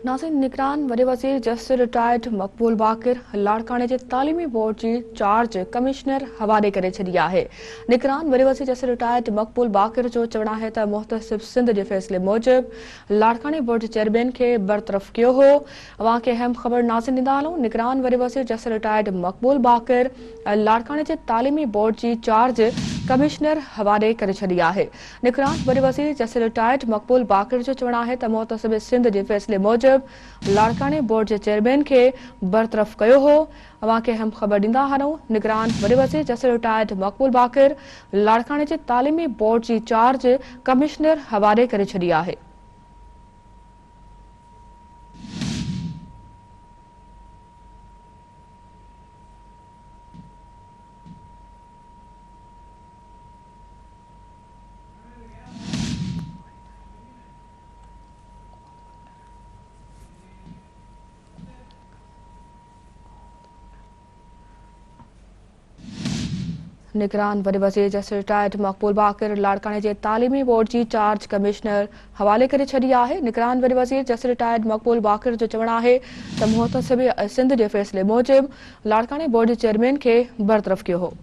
नाज़रीन, निगरान वरी वज़ीर जस्टिस रिटायर्ड मक़बूल बाक़िर लाड़काने जे तालीमी बोर्ड जी चार्ज कमिश्नर हवाले करे छॾी आहे। निगरान वरी वज़ीर जस्टिस रिटायर्ड मक़बूल बाक़िर जो चवणु आहे त मुहतसिब सिंध जे फ़ैसिले मूजिबि लाड़काने बोर्ड जे चेयरमैन खे बरतरफ़ कयो हो। अवां खे अहम ख़बर नाज़रीन ॾींदा हलूं। निगरान वरी वज़ीर जस्टिस रिटायर्ड मक़बूल बाक़िर लाड़काने जे तालीमी बोर्ड जी चार्ज कमिश्नर हवाले करे छॾी आहे। निगरान वरी वज़ीर जस्टिस रिटायर्ड मक़बूल बाक़िर जो चवणु आहे त मुहतसिब सिंध जे फ़ैसिले मूजिबि लाड़काने बोर्ड जे चेयरमैन खे बरतरफ़ कयो हो। अवां खे अहम ख़बर ॾींदा हलूं। निगरान वरी वज़ीर जस्टिस रिटायर्ड मक़बूल बाक़िर लाड़काने जे तालीमी बोर्ड जी चार्ज कमिश्नर हवाले करे छॾी आहे। निगरान वरी वज़ीर जस्टिस रिटायर्ड मक़बूल बाक़िर लाड़काने जे तालीमी बोर्ड जी चार्ज कमिश्नर हवाले करे छॾी आहे। निगरान वरी वज़ीर जस्टिस रिटायर्ड मक़बूल बाक़िर जो चवणु आहे त मुहतसिब सिंध जे फ़ैसिले मूजिबि लाड़काने बोर्ड जे चेयरमैन खे बरतरफ़ कयो हो।